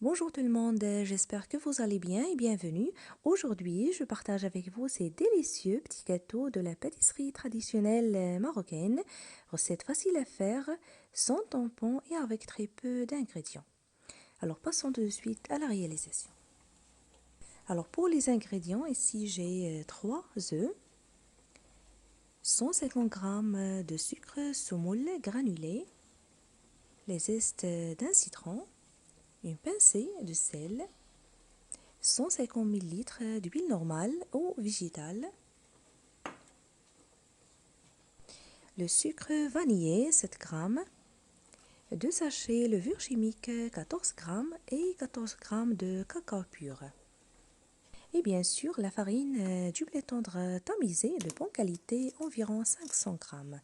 Bonjour tout le monde, j'espère que vous allez bien et bienvenue. Aujourd'hui, je partage avec vous ces délicieux petits gâteaux de la pâtisserie traditionnelle marocaine. Recette facile à faire, sans tampon et avec très peu d'ingrédients. Alors passons tout de suite à la réalisation. Alors pour les ingrédients, ici j'ai 3 œufs, 150 g de sucre semoule granulé, les zestes d'un citron, une pincée de sel, 150 ml d'huile normale ou végétale, le sucre vanillé 7 g, 2 sachets levure chimique 14 g et 14 g de cacao pur. Et bien sûr la farine du blé tendre tamisé de bonne qualité, environ 500 g.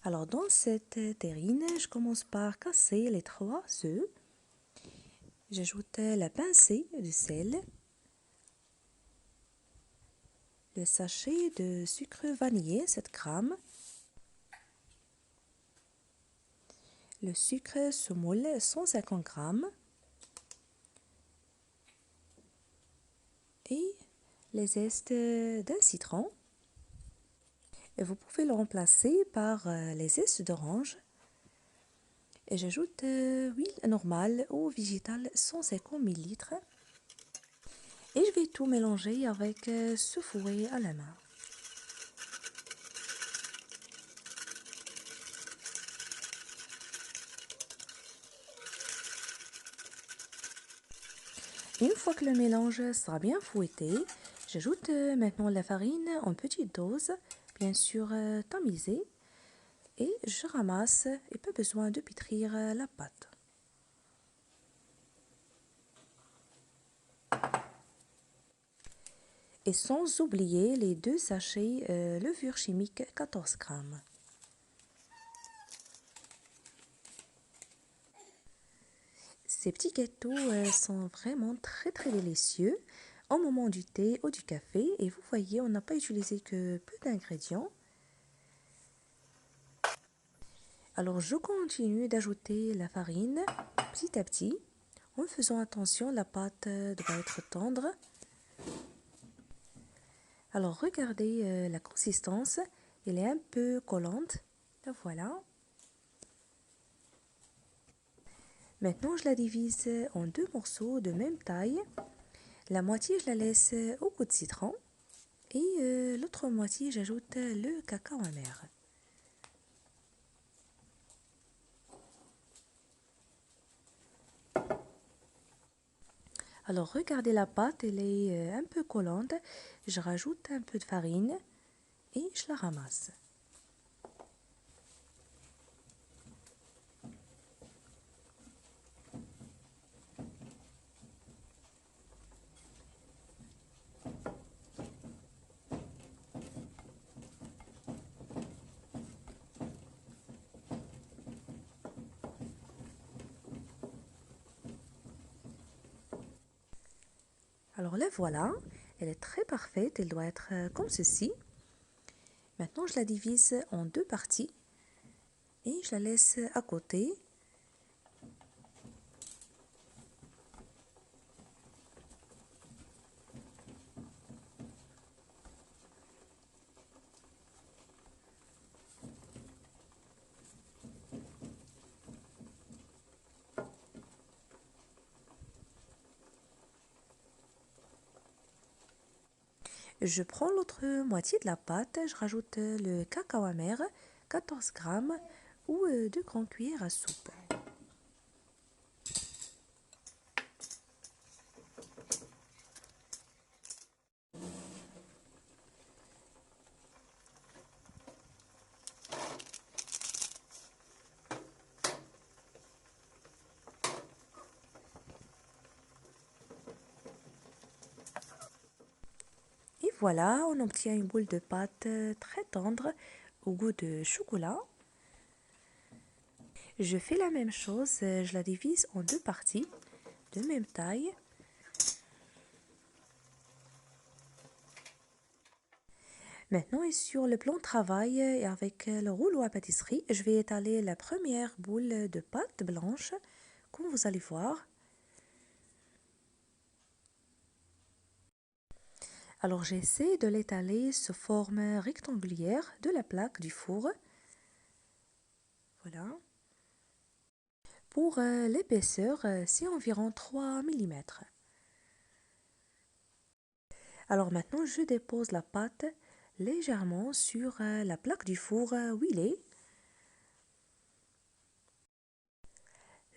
Alors dans cette terrine, je commence par casser les 3 œufs. J'ajoute la pincée de sel, le sachet de sucre vanillé 7 g, le sucre semoule 150 g et les zestes d'un citron. Et vous pouvez le remplacer par les zestes d'orange. Et j'ajoute huile normale ou végétale 150 ml. Et je vais tout mélanger avec ce fouet à la main. Une fois que le mélange sera bien fouetté, j'ajoute maintenant la farine en petite dose, bien sûr tamisée, et je ramasse et pas besoin de pétrir la pâte. Et sans oublier les 2 sachets levure chimique 14 g. Ces petits gâteaux sont vraiment très délicieux au moment du thé ou du café. Et vous voyez, on n'a pas utilisé que peu d'ingrédients. Alors je continue d'ajouter la farine petit à petit en faisant attention, la pâte doit être tendre. Alors regardez la consistance, elle est un peu collante. Voilà. Maintenant je la divise en 2 morceaux de même taille. La moitié je la laisse au goût de citron et l'autre moitié j'ajoute le cacao amer. Alors regardez la pâte, elle est un peu collante. Je rajoute un peu de farine et je la ramasse. Alors la voilà, elle est très parfaite, elle doit être comme ceci. Maintenant je la divise en 2 parties et je la laisse à côté. Je prends l'autre moitié de la pâte, je rajoute le cacao amer, 14 g ou 2 grandes cuillères à soupe. Et voilà, on obtient une boule de pâte très tendre au goût de chocolat. Je fais la même chose, je la divise en 2 parties de même taille. Maintenant, et sur le plan de travail et avec le rouleau à pâtisserie, je vais étaler la première boule de pâte blanche comme vous allez voir. Alors j'essaie de l'étaler sous forme rectangulaire de la plaque du four. Voilà. Pour l'épaisseur, c'est environ 3 mm. Alors maintenant, je dépose la pâte légèrement sur la plaque du four huilée.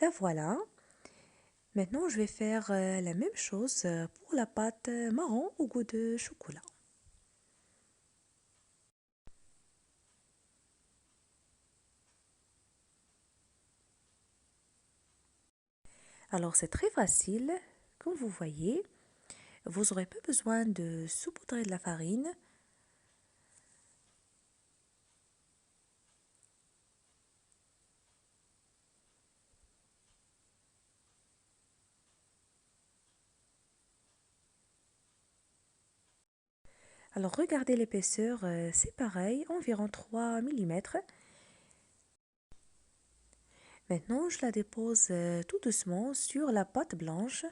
La voilà. Maintenant, je vais faire la même chose pour la pâte marron au goût de chocolat. Alors c'est très facile, comme vous voyez. Vous n'aurez pas besoin de saupoudrer de la farine. Alors regardez l'épaisseur, c'est pareil, environ 3 mm. Maintenant, je la dépose tout doucement sur la pâte blanche.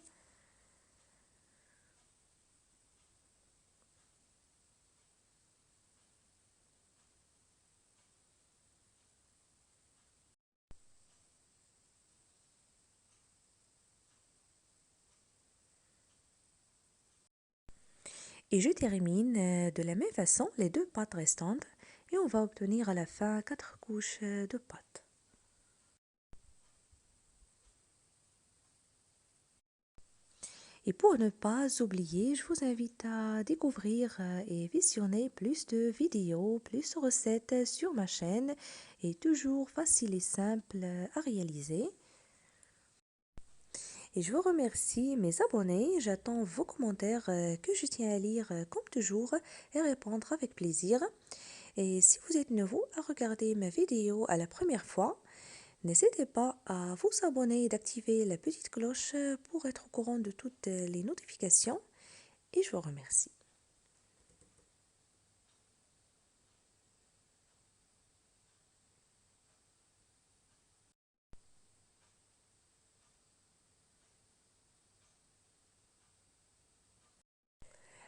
Et je termine de la même façon les deux pâtes restantes et on va obtenir à la fin 4 couches de pâte. Et pour ne pas oublier, je vous invite à découvrir et visionner plus de vidéos, plus de recettes sur ma chaîne et toujours facile et simple à réaliser. Et je vous remercie mes abonnés, j'attends vos commentaires que je tiens à lire comme toujours et répondre avec plaisir. Et si vous êtes nouveau à regarder ma vidéo à la première fois, n'hésitez pas à vous abonner et d'activer la petite cloche pour être au courant de toutes les notifications et je vous remercie.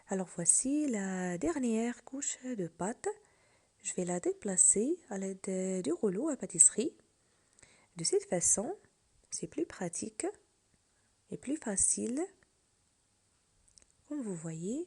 Alors voici la dernière couche de pâte. Je vais la déplacer à l'aide du rouleau à pâtisserie. De cette façon, c'est plus pratique et plus facile, comme vous voyez.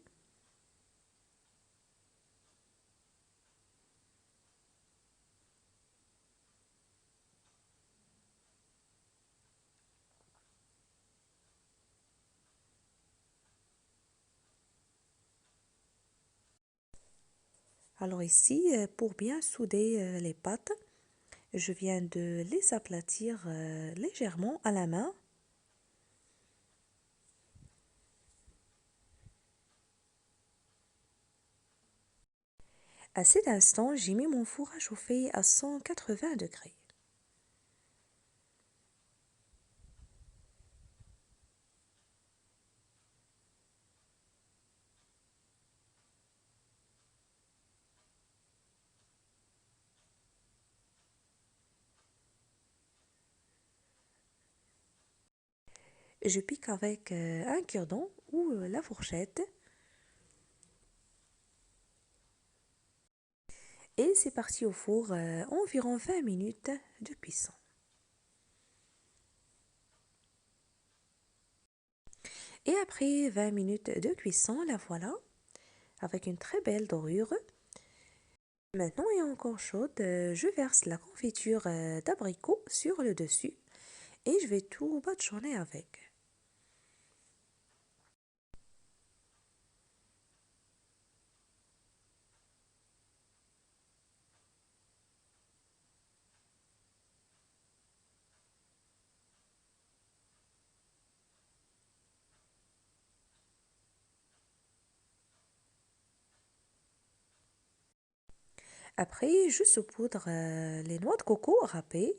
Alors ici, pour bien souder les pâtes, je viens de les aplatir légèrement à la main. À cet instant, j'ai mis mon four à chauffer à 180 degrés. Je pique avec un cure-dent ou la fourchette. Et c'est parti au four environ 20 minutes de cuisson. Et après 20 minutes de cuisson, la voilà, avec une très belle dorure. Maintenant, elle est encore chaude, je verse la confiture d'abricot sur le dessus et je vais tout badigeonner avec. Après, je saupoudre les noix de coco râpées.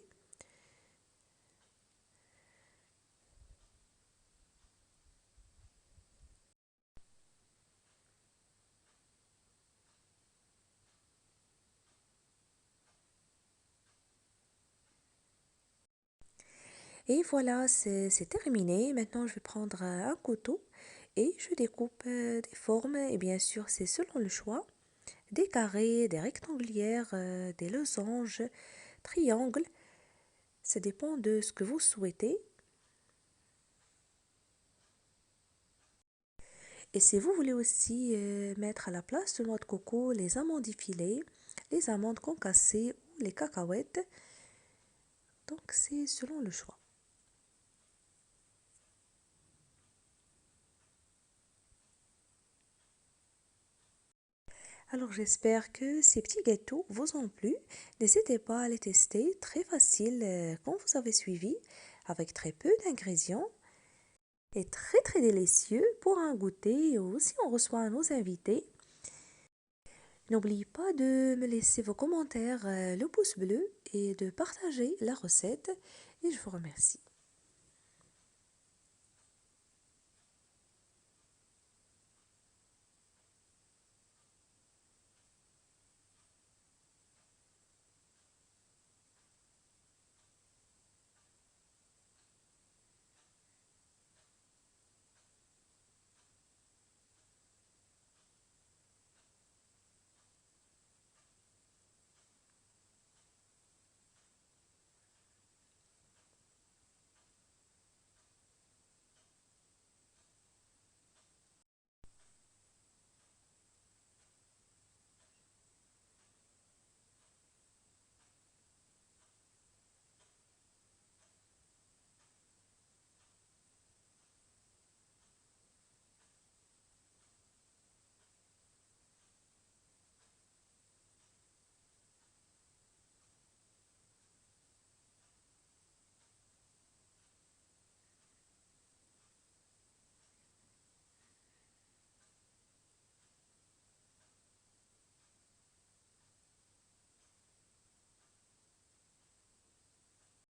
Et voilà, c'est terminé. Maintenant, je vais prendre un couteau et je découpe des formes. Et bien sûr, c'est selon le choix. Des carrés, des rectangulaires, des losanges, triangles. Ça dépend de ce que vous souhaitez. Et si vous voulez aussi mettre à la place de noix de coco les amandes effilées, les amandes concassées ou les cacahuètes, donc c'est selon le choix. Alors j'espère que ces petits gâteaux vous ont plu. N'hésitez pas à les tester, très facile quand vous avez suivi, avec très peu d'ingrédients et très très délicieux pour un goûter ou si on reçoit nos invités. N'oubliez pas de me laisser vos commentaires, le pouce bleu et de partager la recette et je vous remercie.